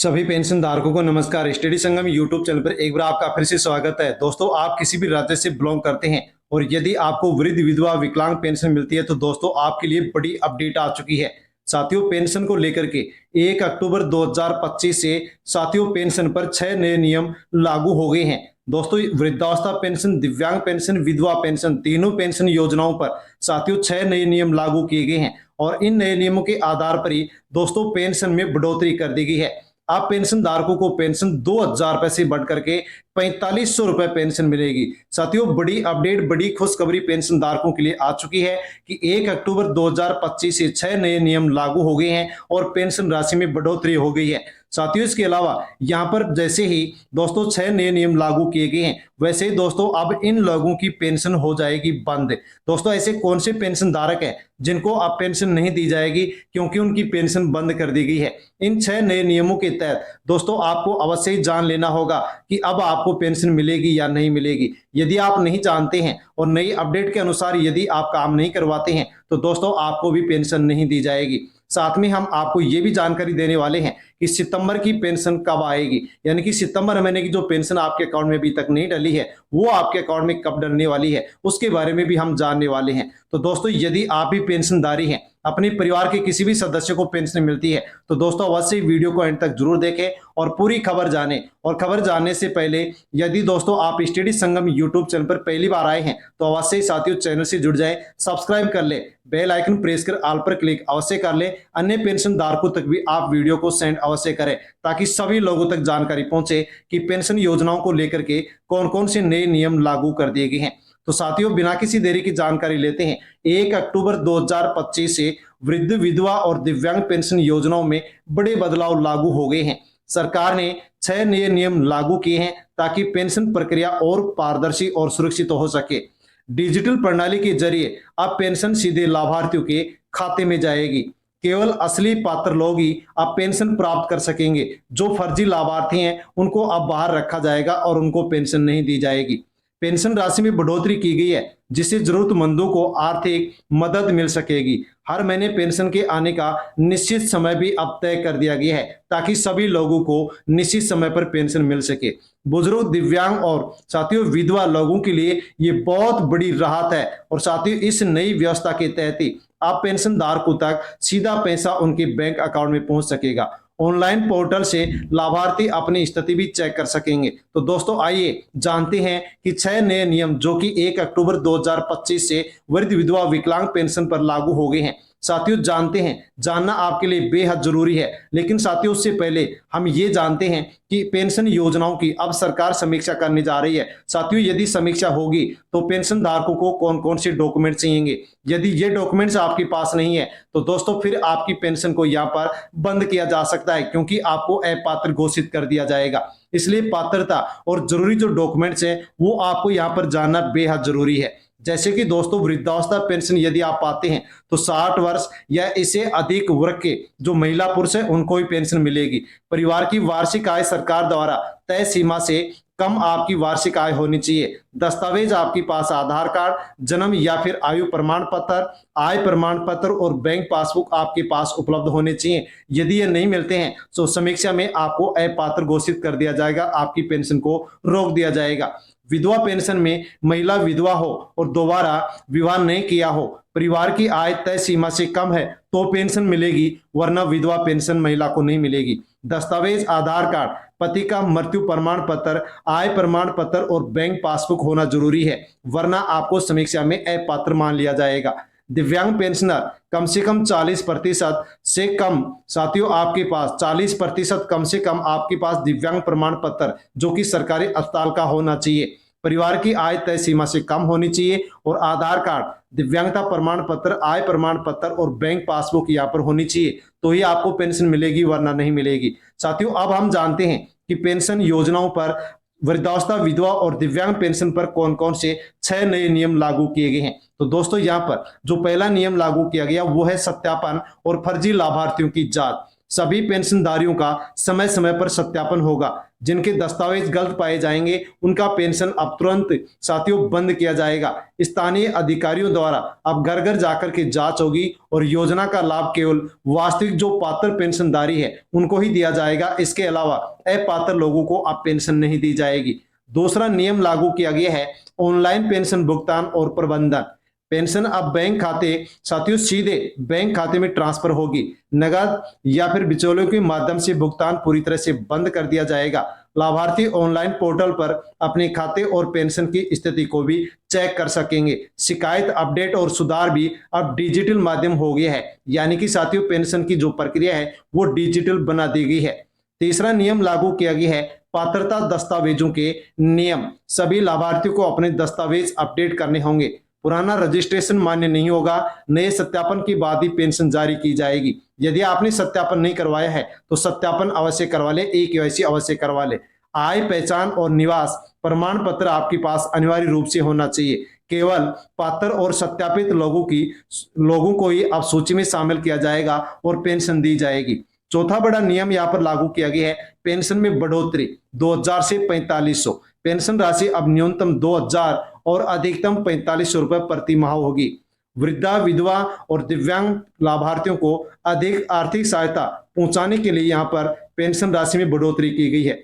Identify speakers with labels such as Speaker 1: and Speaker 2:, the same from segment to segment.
Speaker 1: सभी पेंशन धारकों को नमस्कार। स्टडी संगम यूट्यूब चैनल पर एक बार आपका फिर से स्वागत है। दोस्तों, आप किसी भी राज्य से बिलोंग करते हैं और यदि आपको वृद्ध विधवा विकलांग पेंशन मिलती है तो दोस्तों आपके लिए बड़ी अपडेट आ चुकी है। साथियों, पेंशन को लेकर के 1 अक्टूबर 2025 से साथियों पेंशन पर 6 नए नियम लागू हो गए हैं। दोस्तों, वृद्धावस्था पेंशन, दिव्यांग पेंशन, विधवा पेंशन, तीनों पेंशन योजनाओं पर साथियों 6 नए नियम लागू किए गए हैं और इन नए नियमों के आधार पर ही दोस्तों पेंशन में बढ़ोतरी कर दी गई है। अब पेंशन धारकों को पेंशन 2000 रुपए से बढ़ करके 4500 रुपए पेंशन मिलेगी। साथियों, बड़ी अपडेट, बड़ी खुशखबरी पेंशन धारकों के लिए आ चुकी है कि 1 अक्टूबर 2025 से 6 नए नियम लागू हो गए हैं और पेंशन राशि में बढ़ोतरी हो गई है। साथियों, इसके अलावा यहाँ पर जैसे ही दोस्तों 6 नए नियम लागू किए गए हैं वैसे ही दोस्तों अब इन लोगों की पेंशन हो जाएगी बंद। दोस्तों, ऐसे कौन से पेंशन धारक है जिनको अब पेंशन नहीं दी जाएगी क्योंकि उनकी पेंशन बंद कर दी गई है? इन 6 नए नियमों के तहत दोस्तों आपको अवश्य ही जान लेना होगा कि अब आपको पेंशन मिलेगी या नहीं मिलेगी। यदि आप नहीं जानते हैं और नई अपडेट के अनुसार यदि आप काम नहीं करवाते हैं तो दोस्तों आपको भी पेंशन नहीं दी जाएगी। साथ में हम आपको ये भी जानकारी देने वाले हैं कि सितंबर की पेंशन कब आएगी, यानी कि सितंबर महीने की जो पेंशन आपके अकाउंट में अभी तक नहीं डली है वो आपके अकाउंट में कब डलने वाली है उसके बारे में भी हम जानने वाले हैं। तो दोस्तों, यदि आप भी पेंशनधारी हैं, अपने परिवार के किसी भी सदस्य को पेंशन मिलती है तो दोस्तों अवश्य वीडियो को एंड तक जरूर देखें और पूरी खबर जानें। और खबर जानने से पहले यदि दोस्तों आप स्टडी संगम यूट्यूब चैनल पर पहली बार आए हैं तो अवश्य साथियों चैनल से जुड़ जाएं, सब्सक्राइब कर ले, बेल आइकन प्रेस कर ऑल पर क्लिक अवश्य कर ले। अन्य पेंशन धारकों तक भी आप वीडियो को सेंड अवश्य करें ताकि सभी लोगों तक जानकारी पहुंचे कि पेंशन योजनाओं को लेकर के कौन कौन से नए नियम लागू कर दिए गए हैं। तो साथियों, बिना किसी देरी की जानकारी लेते हैं। 1 अक्टूबर 2025 से वृद्ध, विधवा और दिव्यांग पेंशन योजनाओं में बड़े बदलाव लागू हो गए हैं। सरकार ने 6 नए नियम लागू किए हैं ताकि पेंशन प्रक्रिया और पारदर्शी और सुरक्षित हो सके। डिजिटल प्रणाली के जरिए अब पेंशन सीधे लाभार्थियों के खाते में जाएगी। केवल असली पात्र लोग ही अब पेंशन प्राप्त कर सकेंगे। जो फर्जी लाभार्थी हैं उनको अब बाहर रखा जाएगा और उनको पेंशन नहीं दी जाएगी। पेंशन राशि में बढ़ोतरी की गई है जिससे जरूरतमंदों को आर्थिक मदद मिल सकेगी। हर महीने पेंशन के आने का निश्चित समय भी अब तय कर दिया गया है ताकि सभी लोगों को निश्चित समय पर पेंशन मिल सके। बुजुर्ग, दिव्यांग और साथियों विधवा लोगों के लिए ये बहुत बड़ी राहत है और साथियों इस नई व्यवस्था के तहत ही अब पेंशन धारकों तक सीधा पैसा उनके बैंक अकाउंट में पहुंच सकेगा। ऑनलाइन पोर्टल से लाभार्थी अपनी स्थिति भी चेक कर सकेंगे। तो दोस्तों आइए जानते हैं कि 6 नए नियम जो कि 1 अक्टूबर 2025 से वृद्ध, विधवा, विकलांग पेंशन पर लागू हो गए हैं। साथियों, जानते हैं, जानना आपके लिए बेहद जरूरी है। लेकिन साथियों उससे पहले हम ये जानते हैं कि पेंशन योजनाओं की अब सरकार समीक्षा करने जा रही है। साथियों, यदि समीक्षा होगी तो पेंशन धारकों को कौन कौन से डॉक्यूमेंट चाहिए। यदि ये डॉक्यूमेंट्स आपके पास नहीं है तो दोस्तों फिर आपकी पेंशन को यहाँ पर बंद किया जा सकता है क्योंकि आपको अपात्र घोषित कर दिया जाएगा। इसलिए पात्रता और जरूरी जो डॉक्यूमेंट्स हैं वो आपको यहाँ पर जानना बेहद जरूरी है। जैसे कि दोस्तों वृद्धावस्था पेंशन यदि आप पाते हैं तो 60 वर्ष या इससे अधिक वर्ग के जो महिला पुरुष है उनको ही पेंशन मिलेगी। परिवार की वार्षिक आय सरकार द्वारा तय सीमा से कम आपकी वार्षिक आय होनी चाहिए। दस्तावेज आपके पास आधार कार्ड, जन्म या फिर आयु प्रमाण पत्र, आय प्रमाण पत्र और बैंक पासबुक आपके पास उपलब्ध होने चाहिए। यदि ये नहीं मिलते हैं तो समीक्षा में आपको अपात्र घोषित कर दिया जाएगा, आपकी पेंशन को रोक दिया जाएगा। विधवा पेंशन में महिला विधवा हो और दोबारा विवाह नहीं किया हो, परिवार की आय तय सीमा से कम है तो पेंशन मिलेगी, वरना विधवा पेंशन महिला को नहीं मिलेगी। दस्तावेज आधार कार्ड, पति का मृत्यु प्रमाण पत्र, आय प्रमाण पत्र और बैंक पासबुक होना जरूरी है, वरना आपको समीक्षा में अपात्र मान लिया जाएगा। दिव्यांग पेंशनर कम से कम 40% से कम, साथियों आपके पास 40% कम से कम आपके पास दिव्यांग प्रमाण पत्र जो कि सरकारी अस्पताल का होना चाहिए। परिवार की आय तय सीमा से कम होनी चाहिए और आधार कार्ड, दिव्यांगता प्रमाण पत्र, आय प्रमाण पत्र और बैंक पासबुक यहाँ पर होनी चाहिए तो ही आपको पेंशन मिलेगी, वरना नहीं मिलेगी। साथियों, अब हम जानते हैं कि पेंशन योजनाओं पर वृद्धावस्था, विधवा और दिव्यांग पेंशन पर कौन कौन से 6 नए नियम लागू किए गए हैं। तो दोस्तों यहाँ पर जो पहला नियम लागू किया गया वो है सत्यापन और फर्जी लाभार्थियों की जांच। सभी पेंशनधारियों का समय समय पर सत्यापन होगा। जिनके दस्तावेज गलत पाए जाएंगे उनका पेंशन अब तुरंत साथियों बंद किया जाएगा। स्थानीय अधिकारियों द्वारा अब घर घर जाकर के जांच होगी और योजना का लाभ केवल वास्तविक जो पात्र पेंशनधारी है उनको ही दिया जाएगा। इसके अलावा अपात्र लोगों को अब पेंशन नहीं दी जाएगी। दूसरा नियम लागू किया गया है ऑनलाइन पेंशन भुगतान और प्रबंधन। पेंशन अब बैंक खाते साथियों सीधे बैंक खाते में ट्रांसफर होगी। नगद या फिर बिचौलियों के माध्यम से भुगतान पूरी तरह से बंद कर दिया जाएगा। लाभार्थी ऑनलाइन पोर्टल पर अपने खाते और पेंशन की स्थिति को भी चेक कर सकेंगे। शिकायत अपडेट और सुधार भी अब डिजिटल माध्यम हो गया है, यानी कि साथियों पेंशन की जो प्रक्रिया है वो डिजिटल बना दी गई है। तीसरा नियम लागू किया गया है पात्रता दस्तावेजों के नियम। सभी लाभार्थियों को अपने दस्तावेज अपडेट करने होंगे। पुराना रजिस्ट्रेशन मान्य नहीं होगा। नए सत्यापन के बाद ही पेंशन जारी की जाएगी। यदि आपने सत्यापन नहीं करवाया है तो सत्यापन अवश्य करवा ले, ई-केवाईसी अवश्य करवा ले। आय पहचान और निवास प्रमाण पत्र आपके पास अनिवार्य रूप से होना चाहिए। केवल पात्र और सत्यापित लोगों को ही अब सूची में शामिल किया जाएगा और पेंशन दी जाएगी। चौथा बड़ा नियम यहाँ पर लागू किया गया है पेंशन में बढ़ोतरी 2000 से 4500। पेंशन राशि अब न्यूनतम 2000 और अधिकतम 4500 रुपए प्रति माह होगी। वृद्धा, विधवा और दिव्यांग लाभार्थियों को अधिक आर्थिक सहायता पहुंचाने के लिए यहाँ पर पेंशन राशि में बढ़ोतरी की गई है।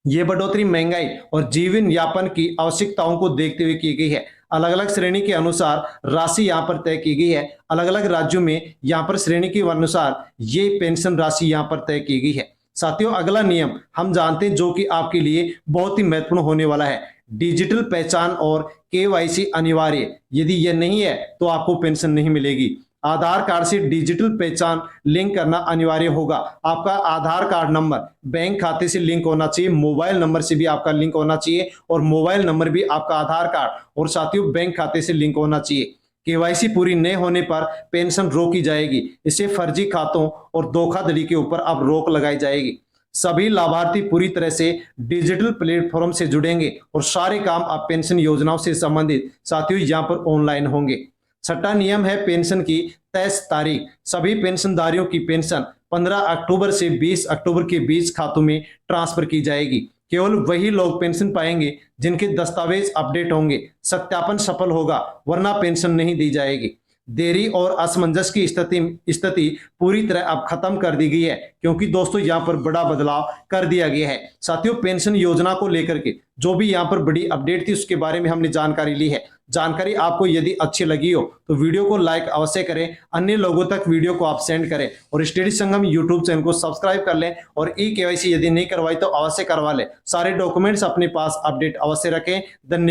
Speaker 1: ये बढ़ोतरी महंगाई और जीवन यापन की आवश्यकताओं को देखते हुए की गई है। अलग अलग श्रेणी के अनुसार राशि यहाँ पर तय की गई है। अलग अलग राज्यों में यहाँ पर श्रेणी के अनुसार ये पेंशन राशि यहाँ पर तय की गई है। साथियों अगला नियम हम जानते हैं जो कि आपके लिए बहुत ही महत्वपूर्ण होने वाला है। डिजिटल पहचान और केवाईसी अनिवार्य। यदि यह नहीं है तो आपको पेंशन नहीं मिलेगी। आधार कार्ड से डिजिटल पहचान लिंक करना अनिवार्य होगा। आपका आधार कार्ड नंबर बैंक खाते से लिंक होना चाहिए, मोबाइल नंबर से भी आपका लिंक होना चाहिए और मोबाइल नंबर भी आपका आधार कार्ड और साथियों बैंक खाते से लिंक होना चाहिए। केवाईसी पूरी न होने पर पेंशन रोकी जाएगी। इससे फर्जी खातों और धोखाधड़ी के ऊपर अब रोक लगाई जाएगी। सभी लाभार्थी पूरी तरह से डिजिटल प्लेटफॉर्म से जुड़ेंगे और सारे काम अब पेंशन योजनाओं से संबंधित साथियों यहाँ पर ऑनलाइन होंगे। छठा नियम है पेंशन की तय तारीख। सभी पेंशनधारियों की पेंशन 15 अक्टूबर से 20 अक्टूबर के बीच खातों में ट्रांसफर की जाएगी। केवल वही लोग पेंशन पाएंगे जिनके दस्तावेज अपडेट होंगे, सत्यापन सफल होगा, वरना पेंशन नहीं दी जाएगी। देरी और असमंजस की स्थिति पूरी तरह अब खत्म कर दी गई है, क्योंकि दोस्तों यहाँ पर बड़ा बदलाव कर दिया गया है। साथियों पेंशन योजना को लेकर के जो भी यहाँ पर बड़ी अपडेट थी उसके बारे में हमने जानकारी ली है। जानकारी आपको यदि अच्छी लगी हो तो वीडियो को लाइक अवश्य करें, अन्य लोगों तक वीडियो को आप सेंड करें और स्टडी संगम यूट्यूब चैनल को सब्सक्राइब कर लें और ई-केवाईसी यदि नहीं करवाई तो अवश्य करवा लें। सारे डॉक्यूमेंट्स अपने पास अपडेट अवश्य रखें। धन्यवाद।